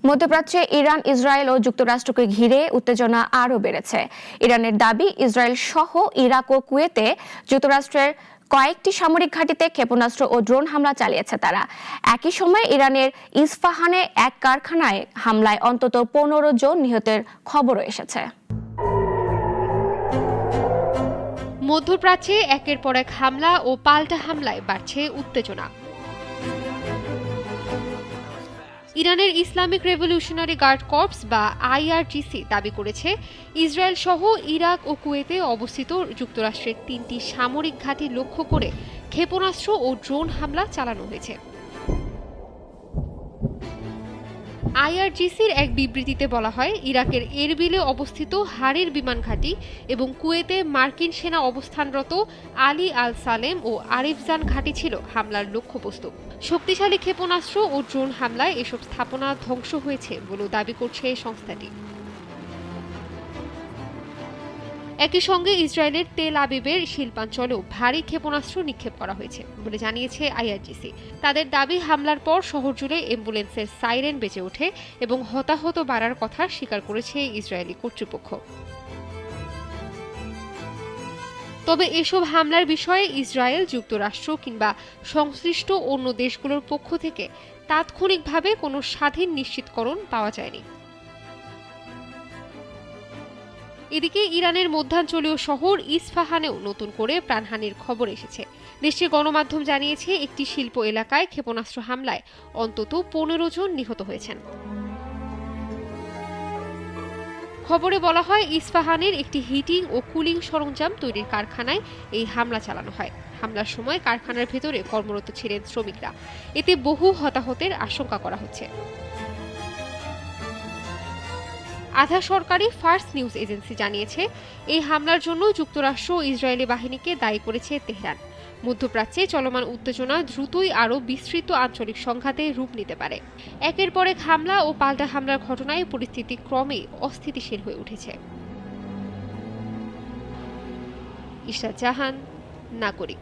মধ্যপ্রাচ্যে Iran, Israel ও যুক্তরাষ্ট্রকে ঘিরে উত্তেজনা আরও বেড়েছে। ইরানের দাবি, ইসরায়েল সহ ইরাক ও কুয়েতে যুক্তরাষ্ট্রের কয়েকটি সামরিক ঘাঁটিতে ক্ষেপণাস্ত্র ও ড্রোন হামলা চালিয়েছে তারা। একই সময় ইরানের ইস্পাহানে এক কারখানায় হামলায় অন্তত 15 জন নিহতের খবরও এসেছে। মধ্যপ্রাচ্যে একের পর এক হামলা ও পাল্টা হামলায় বাড়ছে উত্তেজনা। ইরানের ইসলামিক রেভলিউশনারি গার্ড কর্পস বা আইআরজিসি দাবি করেছে, ইসরায়েল সহ ইরাক ও কুয়েতে অবস্থিত যুক্তরাষ্ট্রের 3টি সামরিক ঘাঁটি লক্ষ্য করে ক্ষেপণাস্ত্র ও ড্রোন হামলা চালানো হয়েছে। আইআরজিসির এক বিবৃতিতে বলা হয়, ইরাকের এরবিলে অবস্থিত হারির বিমান ঘাঁটি এবং কুয়েতে মার্কিন সেনা অবস্থানরত আলী আল সালেম ও আরিফজান ঘাঁটি ছিল হামলার লক্ষ্যবস্তু। শক্তিশালী ক্ষেপণাস্ত্র ও ড্রোন হামলায় এসব স্থাপনা ধ্বংস হয়েছে বলে দাবি করছে সংস্থাটি। একই সঙ্গে ইসরায়েলের তেল আবিবের শিল্পাঞ্চলেও ভারী ক্ষেপণাস্ত্র নিক্ষেপ করা হয়েছে বলে জানিয়েছে আইআরজিসি। তাদের দাবি, হামলার পর শহর জুড়ে অ্যাম্বুলেন্সের সাইরেন বেজে ওঠে এবং হতাহত বাড়ার কথা স্বীকার করেছে ইসরায়েলি কর্তৃপক্ষ। তবে এসব হামলার বিষয়ে ইসরায়েল, যুক্তরাষ্ট্র কিংবা সংশ্লিষ্ট অন্য দেশগুলোর পক্ষ থেকে তাৎক্ষণিকভাবে কোনো স্বাধীন নিশ্চিতকরণ পাওয়া যায়নি। এদিকে ইরানের মধ্যাঞ্চলীয় শহর ইস্পাহানেও নতুন করে প্রাণহানির খবর এসেছে। দেশটির গণমাধ্যম জানিয়েছে, একটি শিল্প এলাকায় ক্ষেপণাস্ত্র হামলায় অন্তত 15 জন নিহত হয়েছেন। খবরে বলা হয়, ইস্পাহানের একটি হিটিং ও কুলিং সরঞ্জাম তৈরির কারখানায় এই হামলা চালানো হয়। হামলার সময় কারখানার ভেতরে কর্মরত ছিলেন শ্রমিকরা। এতে বহু হতাহতের আশঙ্কা করা হচ্ছে। আধা সরকারি ফার্স নিউজ এজেন্সি জানিয়েছে, এই হামলার জন্য যুক্তরাষ্ট্র ও ইসরায়েলি বাহিনীকে দায়ী করেছে তেহরান। মধ্যপ্রাচ্যে চলমান উত্তেজনা দ্রুতই আরও বিস্তৃত আঞ্চলিক সংঘাতে রূপ নিতে পারে। একের পর এক হামলা ও পাল্টা হামলার ঘটনায় পরিস্থিতি ক্রমেই অস্থিতিশীল হয়ে উঠেছে। ইশরাত জাহান, নাগরিক।